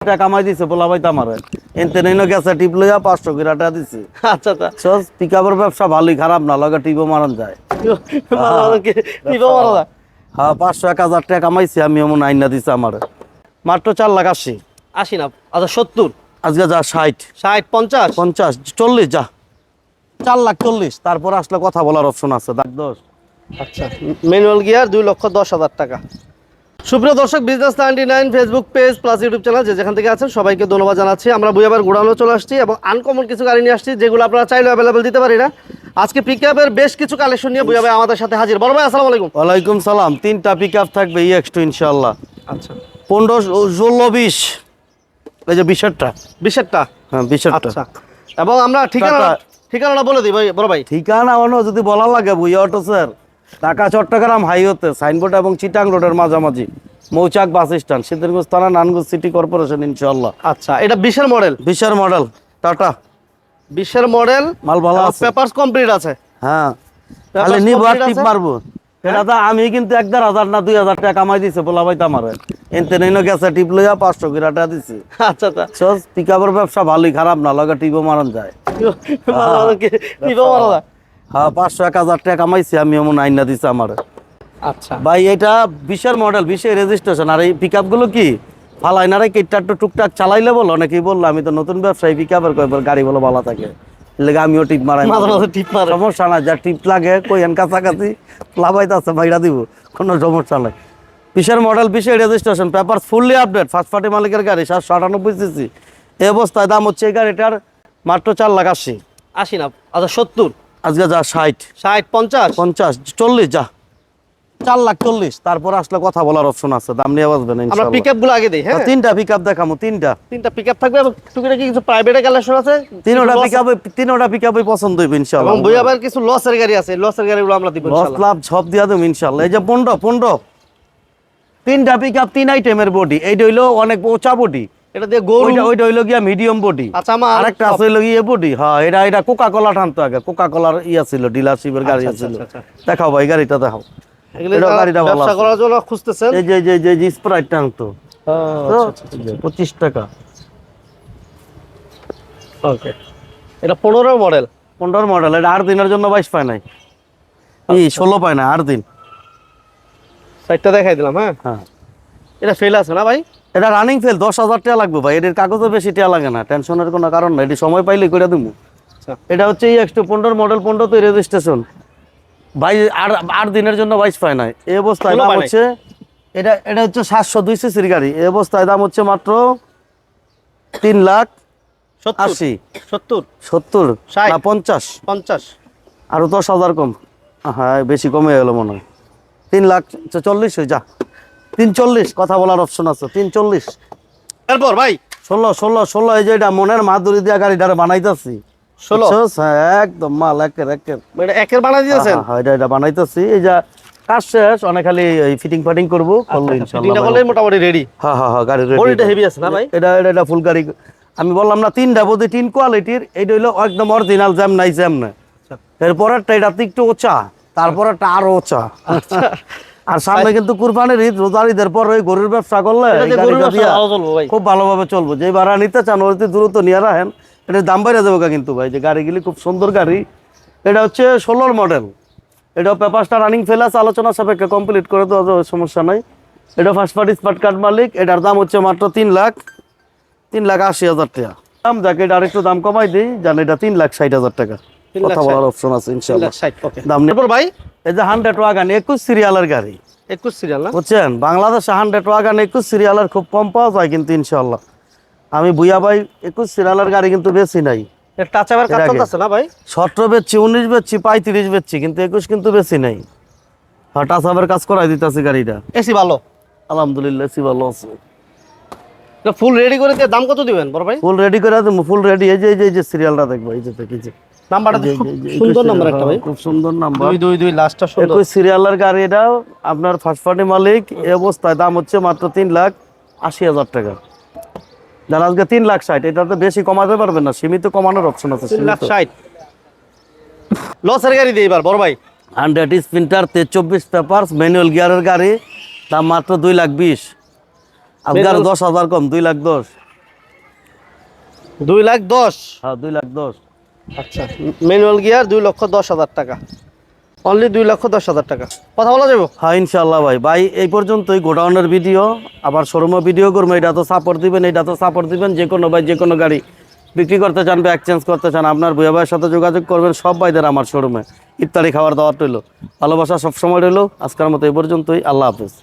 টাকা কামাই দিছে বলা ভাই আমারে এনতে নইনো গেছে টিপ লইয়া 500 করে টাকা দিছে। আচ্ছা আচ্ছা সস পিকআপের ব্যবসা ভালোই, খারাপ না, লগে টিপও মারন যায়। টিপও মারা যায়। হ্যাঁ 500 1000 টাকা কামাইছি আমি, এমন আইনা দিছে আমারে মাত্র 4,80,000। 80 না, আচ্ছা 70, আজকে যা 60 60, 50, 50 40 যা 4,40,000। তারপর আসলে কথা বলার অপশন আছে। দাগ 10। আচ্ছা ম্যানুয়াল গিয়ার 2,10,000 টাকা। সুপ্রিয় দর্শক, business 99 Facebook page plus YouTube channel যে যেখান থেকে আছেন সবাইকে ধন্যবাদ জানাচ্ছি। আমরা বুয়াবার গোডাউনে চলে আসছি এবং আনকমন কিছু গাড়ি নিয়ে আসছি যেগুলো আপনারা চাইলে অ্যাভেলেবেল দিতে পারি না। আজকে পিকআপের বেশ কিছু কালেকশন নিয়ে বুয়া ভাই আমাদের সাথে হাজির। বড় ভাই আসসালামু আলাইকুম। ওয়ালাইকুম সালাম। 3টা পিকআপ থাকবে EX2 ইনশাআল্লাহ। আচ্ছা 15 16 20 এই যে 20এরটা। 20এরটা, হ্যাঁ 20এরটা। আচ্ছা এবং আমরা ঠিকানাটা বলে দিই ভাই বড় ভাই। ঠিকানা অন্য যদি বলা লাগে বুয়া অটো স্যার, ঢাকা চট্টগ্রাম হাইওয়েতে সাইনবোর্ড এবং চিটাং রোডের মাঝামাঝি মৌচাক বাস স্ট্যান্ড, সিদ্ধিরগঞ্জ থানা, নারায়ণগঞ্জ সিটি কর্পোরেশন ইনশাআল্লাহ। আচ্ছা এটা 20এর মডেল। 20এর মডেল টাটা। 20এর মডেল, মাল ভালো আছে, পেপারস কমপ্লিট আছে। হ্যাঁ Papers খালি নিব আর complete টিপ আছে? মারবো। এটা তো আমি কিন্তু 1,500 না 2,000 টাকা কামাই দিছে বলা ভাই আমারে এনতে নইনো গেছে টিপ লইয়া 500 করে টাকা দিছে। আচ্ছা আচ্ছা সস পিকআপের ব্যবসা ভালোই, খারাপ না, লগে টিপও মারন যায়। টিপও মারা যায়। হ্যাঁ 500 1000 টাকা কামাইছি আমি, এমন আইনা দিছে আমারে। আচ্ছা ভাই এটা 20এর মডেল, 20এর রেজিস্ট্রেশন। আর এই পিকআপ গুলো কি ফালাই না রে, একটু টুকটাক চালাইলে বলো, অনেকেই বললো আমি তো নতুন ব্যবসায়ী, পিকআপের কয়বার গাড়ি বলো ভালো থাকে, লেগে আমিও টিপ মারাই। মাঝে মাঝে টিপ মারে। সমস্যা না, যা টিপ লাগে কইেন কাছাকাছি প্লাবাইতে আছে মাইরা দিব, কোনো সমস্যা নাই। 20এর মডেল, 20এর registration, paper fully update, first party মালিকের গাড়ি, 798 সিসি। এই অবস্থায় দাম হচ্ছে এই গাড়িটার মাত্র 4,80,000। 80 না, আচ্ছা 70, আজকে যা 60 60, 50, 50 40 যা 4,40,000। তারপর আসলে কথা বলার অপশন আছে, দাম নিয়ে বসবেন আমরা ইনশাআল্লাহ। পিকআপ গুলো আগে দেই। হ্যাঁ 3টা পিকআপ দেখামু, 3টা পিকআপ থাকবে এবং টুকিটাকি কিছু প্রাইভেট কালেকশন আছে। তিনোটা পিকআপই পছন্দ হইবে ইনশাআল্লাহ। এবং বুয়া ভাইয়ের কিছু লসের গাড়ি আছে, লসের গাড়িগুলো আমরা দিব লস ইনশাআল্লাহ। লাভ সব দিয়া দেব ইনশাআল্লাহ। এই যে 15 3টা পিকআপ 3 আইটেমের বডি। এইটা হইলো অনেক উঁচা বডি, এটা দিয়ে গরু। ওইটা হইলো গিয়া মিডিয়াম বডি। আচ্ছা আমার আরেকটা আছে হইলো গিয়ে বডি। হ্যাঁ এটা কোকা কোলা টানতো আগে, কোকা কোলার ইয়া ছিল, ডিলারশিপের গাড়ি আচ্ছা, ছিল। আচ্ছা, দেখাও ভাই গাড়িটা দেখাও। এগুলো এটা গাড়িটা ভালো ব্যবসা আছে। করার জন্য খুঁজতেছেন। এই যে স্প্রাইট টানতো আচ্ছা 25 টাকা। ওকে এটা 15 মডেল। 15 মডেল। এটা 8 দিনের জন্য 22 পায় নাই, 16 পায় না, 8 দিন। সাইডটা দেখাই দিলাম। হ্যাঁ হ্যাঁ এটা ফেল আছে না ভাই? এটা রানিং ফেল, 10,000 টাকা লাগবে ভাই। এর কাগজও বেশি টাকা লাগে না, টেনশনের কোনো কারণ না, এটি সময় পাইলে করে দেবো। আচ্ছা এটা হচ্ছে EX2 15 মডেল, 15 তো রেজিস্ট্রেশন ভাই। 8 দিনের জন্য 22 পায় নাই। এই অবস্থায় দাম হচ্ছে এটা হচ্ছে 702 সিসির গাড়ি। এই অবস্থায় দাম হচ্ছে মাত্র 3,80,000। 70, 70 60, না 50, 50, আরো 10,000 কম। হ্যাঁ বেশি কমে গেল মনে হয়। 3,40,000 হয়ে যা। 3,40 কথা বলার অপশন আছে। 3,40। এরপর ভাই 16 এই যে এটা মনের মাধুরী দিয়া গাড়িটারে বানাইতাছি। 16 হ্যাঁ একদম মাল একের। এটা একের বানাই দিয়েছেন? হ্যাঁ এটা বানাইতাছি। এই যে কাজ শেষ, অনেক খালি ফিটিং ফাটিং করবো, করবো ইনশাআল্লাহ। ফিটিংটা করলে মোটামুটি রেডি। হ্যাঁ গাড়ি রেডি। বডিটা হেভি আছে না ভাই? এটা ফুল গাড়ি। আমি বললাম না 3টা বডি 3 কোয়ালিটির। এইটা হইলো একদম অরিজিনাল জ্যাম নাই জ্যাম না। এরপরেরটা এটা একটু উঁচা, তারপরেরটা আরো উঁচা। আর সামনে কিন্তু কুরবানির ঈদ, রোজার ঈদের পর ওই গরুর ব্যবসা করলে খুব ভালোভাবে চলবো। যে ভাড়া নিতে চান ওই দ্রুত নিয়ে রাখেন, এটার দাম বাইরে যাবো কিন্তু ভাই। যে গাড়িগুলি খুব সুন্দর গাড়ি। এটা হচ্ছে 16 মডেল। এটাও পেপারসটা রানিং ফেল আছে, আলোচনা সাপেক্ষে কমপ্লিট করে দেওয়া যাবে, সমস্যা নাই। এটা ফার্স্ট পার্টি স্মার্ট কার্ড মালিক। এটার দাম হচ্ছে মাত্র 3,80,000 টাকা দাম। যাকে এটা আরেকটু দাম কমাই দিই জান, এটা 3,60,000 টাকা। কথা বলার অপশন আছে ইনশাআল্লাহ। দাম নেই ভাই। এই যে 100 ওয়াগন 21 সিরিয়ালের গাড়ি। 21 সিরিয়াল না? বুঝছেন, বাংলাদেশে 100 ওয়াগন 21 সিরিয়ালের খুব কম পাওয়া যায় কিন্তু ইনশাআল্লাহ। আমি বুয়া ভাই 21 সিরিয়ালের গাড়ি কিন্তু বেশি নাই। এটা টাচ আবার কাজ চলতেছে না ভাই? 17 বেচছি, 19 বেচছি, 35 বেচছি, কিন্তু 21 কিন্তু বেশি নাই। হ্যাঁ টাচ আবার কাজ করাই দিতেছি গাড়িটা। এসি ভালো আলহামদুলিল্লাহ, এসি ভালো আছে। এটা ফুল রেডি করে দিয়ে দাম কত দিবেন বড় ভাই? ফুল রেডি করে দেবো, ফুল রেডি। এই যে সিরিয়ালটা দেখবো, এই যে দেখি নাম্বারটা সুন্দর নাম্বার একটা ভাই, খুব সুন্দর নাম্বার। 222 লাস্টটা সুন্দর। 21 সিরিয়ালের গাড়ি। এটা আপনার ফার্স্ট পার্টি মালিক। এই অবস্থায় দাম হচ্ছে মাত্র 3,80,000 টাকা। যারা আজকে 3,60,000, এটা তো বেশি কমাতে পারবেন না, সীমিত কমানোর অপশন আছে। 3,60,000 লসের গাড়ি দিয়ে এবার বড় ভাই। 100 স্পিন্টার, 24 পেপারস, ম্যানুয়াল গিয়ারের গাড়ি, দাম মাত্র 2,20,000। আজকে 10,000 কম, 2,10,000। 2,10,000। হ্যাঁ 2,10,000। আচ্ছা, ম্যানুয়াল গিয়ার 2,10,000 টাকা, অনলি 2,10,000 টাকা। কথা বলা যাবো? হ্যাঁ ইনশাল্লাহ ভাই। ভাই এই পর্যন্তই গোডাউনের ভিডিও, আবার শোরুমে ভিডিও করবো। এটা তো সাপোর্ট দিবেন, এটা তো সাপোর্ট দিবেন। যে কোনো ভাই যে কোনো গাড়ি বিক্রি করতে চান বা এক্সচেঞ্জ করতে চান, আপনার ভুয়া ভাইয়ের সাথে যোগাযোগ করবেন। সব ভাইদের আমার শোরুমে ইফতারি খাবার দাওয়ার রইলো, ভালোবাসা সবসময় রইলো। আজকের মতো এই পর্যন্তই, আল্লাহ হাফেজ।